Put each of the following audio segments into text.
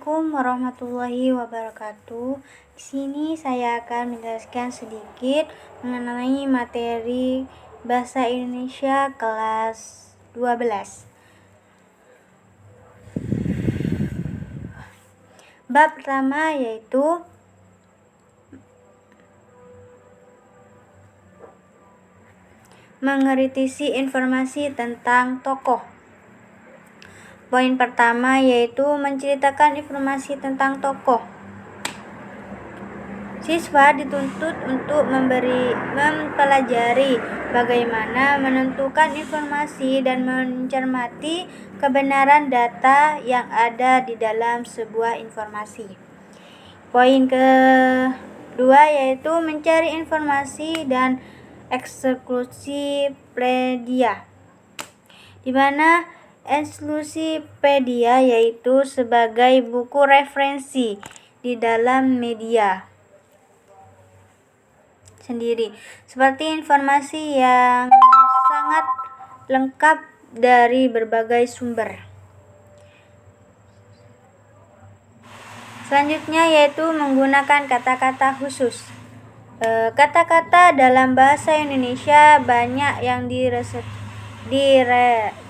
Assalamualaikum warahmatullahi wabarakatuh. Di sini saya akan menjelaskan sedikit mengenai materi Bahasa Indonesia kelas 12. Bab pertama yaitu mengkritisi informasi tentang tokoh. Poin pertama yaitu menceritakan informasi tentang tokoh. Siswa dituntut untuk mempelajari bagaimana menentukan informasi dan mencermati kebenaran data yang ada di dalam sebuah informasi. Poin kedua yaitu mencari informasi dan ensiklopedia, di mana ensiklopedia yaitu sebagai buku referensi di dalam media sendiri, seperti informasi yang sangat lengkap dari berbagai sumber. Selanjutnya yaitu menggunakan kata-kata khusus. Kata-kata dalam bahasa Indonesia banyak yang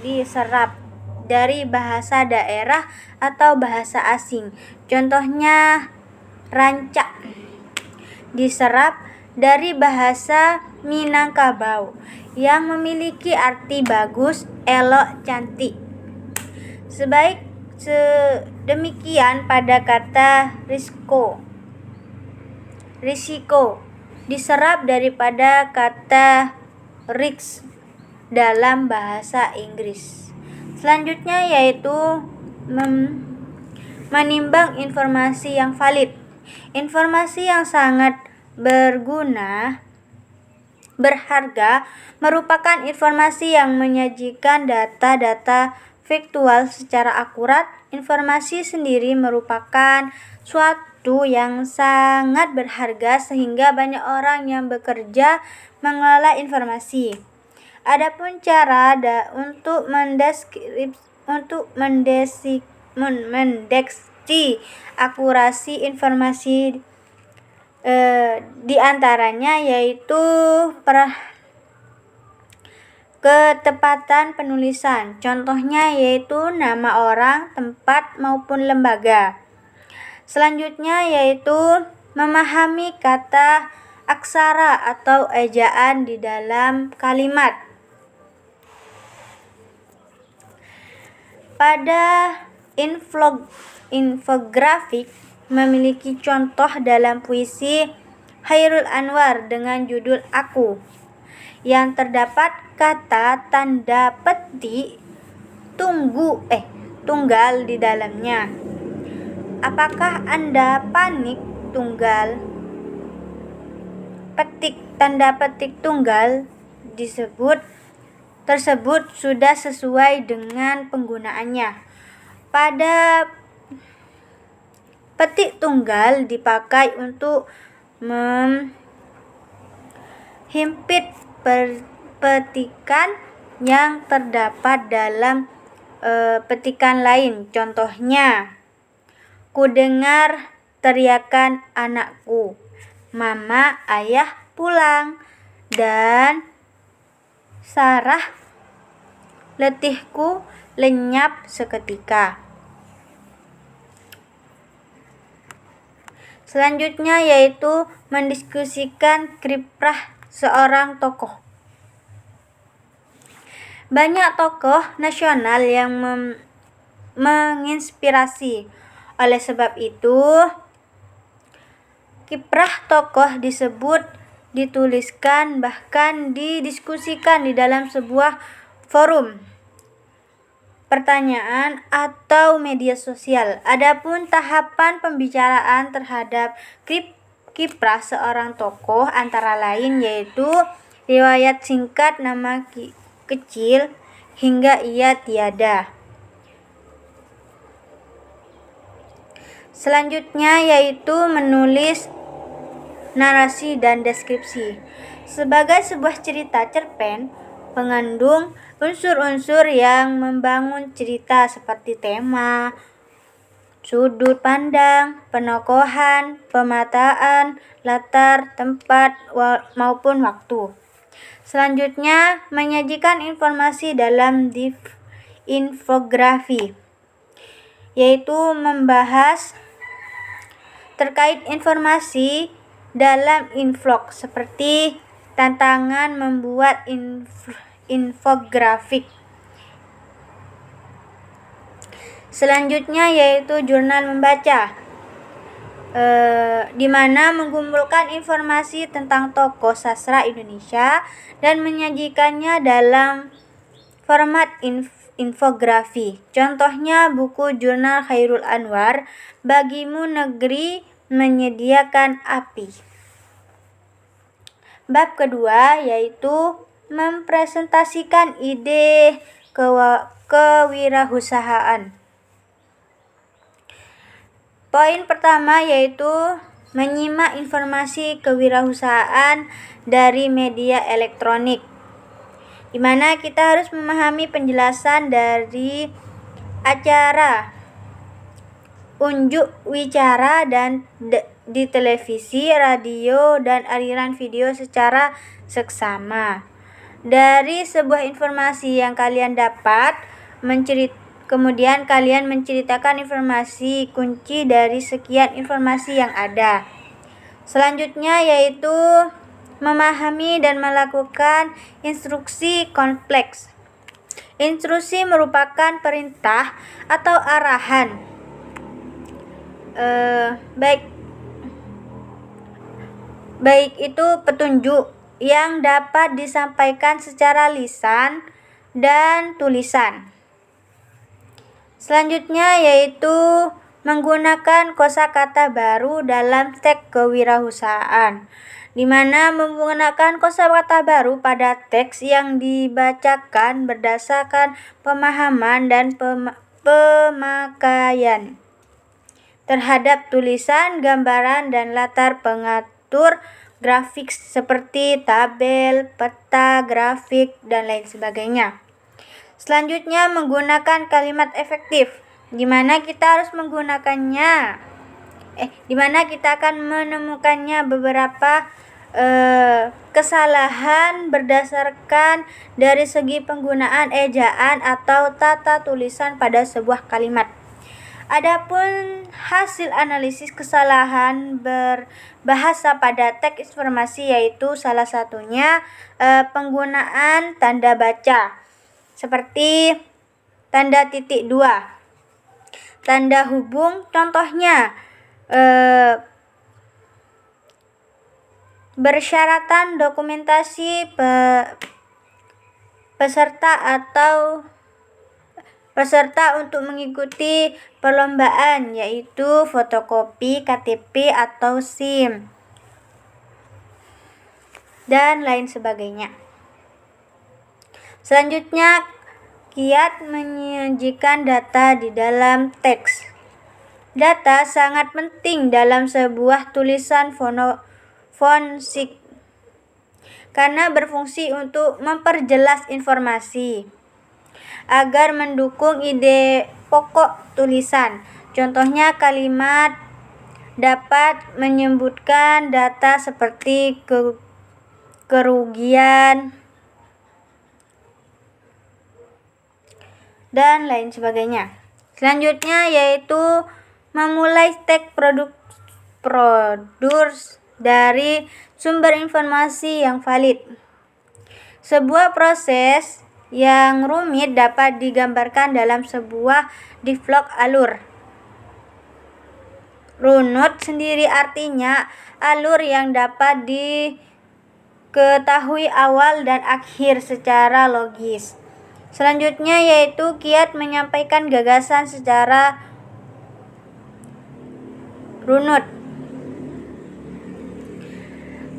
diserap dari bahasa daerah atau bahasa asing. Contohnya, rancak diserap dari bahasa Minangkabau yang memiliki arti bagus, elok, cantik. Sedemikian pada kata risiko diserap daripada kata risk dalam bahasa Inggris. Selanjutnya yaitu menimbang informasi yang valid. Informasi yang sangat berharga merupakan informasi yang menyajikan data-data faktual secara akurat. Informasi sendiri merupakan suatu yang sangat berharga sehingga banyak orang yang bekerja mengelola informasi. Adapun cara untuk mendeteksi akurasi informasi di antaranya yaitu ketepatan penulisan. Contohnya yaitu nama orang, tempat maupun lembaga. Selanjutnya yaitu memahami kata aksara atau ejaan di dalam kalimat. Pada infografik memiliki contoh dalam puisi Chairul Anwar dengan judul Aku, yang terdapat kata tanda petik tunggal di dalamnya. Apakah Anda panik tunggal petik tanda petik tunggal tersebut sudah sesuai dengan penggunaannya. Pada petik tunggal dipakai untuk menghimpit petikan yang terdapat dalam petikan lain. Contohnya, ku dengar teriakan anakku, mama, ayah pulang, dan Sarah, letihku lenyap seketika. Selanjutnya yaitu mendiskusikan kiprah seorang tokoh. Banyak tokoh nasional yang menginspirasi. Oleh sebab itu, kiprah tokoh dituliskan bahkan didiskusikan di dalam sebuah forum pertanyaan atau media sosial. Adapun tahapan pembicaraan terhadap kiprah seorang tokoh antara lain yaitu riwayat singkat, nama kecil, hingga ia tiada. Selanjutnya yaitu menulis narasi dan deskripsi. Sebagai sebuah cerita cerpen, mengandung unsur-unsur yang membangun cerita seperti tema, sudut pandang, penokohan, pemataan, latar, tempat, maupun waktu. Selanjutnya, menyajikan informasi dalam infografi, yaitu membahas terkait informasi dalam infografik seperti tantangan membuat infografik. Selanjutnya yaitu jurnal membaca, di mana mengumpulkan informasi tentang tokoh sastra Indonesia dan menyajikannya dalam format infografi. Contohnya buku jurnal Khairul Anwar, Bagimu Negeri Menyediakan Api. Bab kedua yaitu mempresentasikan ide kewirausahaan. Poin pertama yaitu menyimak informasi kewirausahaan dari media elektronik, di mana kita harus memahami penjelasan dari acara unjuk wicara dan di televisi, radio, dan aliran video secara seksama. Dari sebuah informasi yang kalian dapat, kemudian kalian menceritakan informasi kunci dari sekian informasi yang ada. Selanjutnya yaitu memahami dan melakukan instruksi kompleks. Instruksi merupakan perintah atau arahan, baik itu petunjuk yang dapat disampaikan secara lisan dan tulisan. Selanjutnya yaitu menggunakan kosakata baru dalam teks kewirausahaan, di mana menggunakan kosakata baru pada teks yang dibacakan berdasarkan pemahaman dan pemakaian terhadap tulisan, gambaran, dan latar pengatur grafik seperti tabel, peta, grafik, dan lain sebagainya. Selanjutnya menggunakan kalimat efektif, di mana kita harus menggunakannya, di mana kita akan menemukannya beberapa kesalahan berdasarkan dari segi penggunaan ejaan atau tata tulisan pada sebuah kalimat. Adapun hasil analisis kesalahan berbahasa pada teks informasi yaitu salah satunya penggunaan tanda baca seperti tanda titik 2, tanda hubung, contohnya persyaratan dokumentasi peserta untuk mengikuti perlombaan yaitu fotokopi KTP atau SIM dan lain sebagainya. Selanjutnya, kiat menyajikan data di dalam teks. Data sangat penting dalam sebuah tulisan fonsik karena berfungsi untuk memperjelas informasi agar mendukung ide pokok tulisan. Contohnya kalimat dapat menyebutkan data seperti kerugian dan lain sebagainya. Selanjutnya yaitu memulai teks prosedur dari sumber informasi yang valid. Sebuah proses yang rumit dapat digambarkan dalam sebuah dialog alur. Runut sendiri artinya alur yang dapat diketahui awal dan akhir secara logis. Selanjutnya yaitu kiat menyampaikan gagasan secara runut.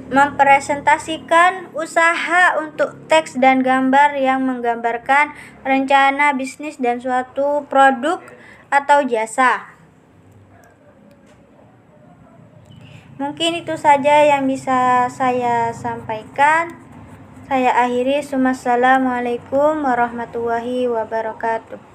Mempresentasikan usaha untuk teks dan gambar yang menggambarkan rencana bisnis dan suatu produk atau jasa. Mungkin itu saja yang bisa saya sampaikan. Saya akhiri. Wassalamualaikum warahmatullahi wabarakatuh.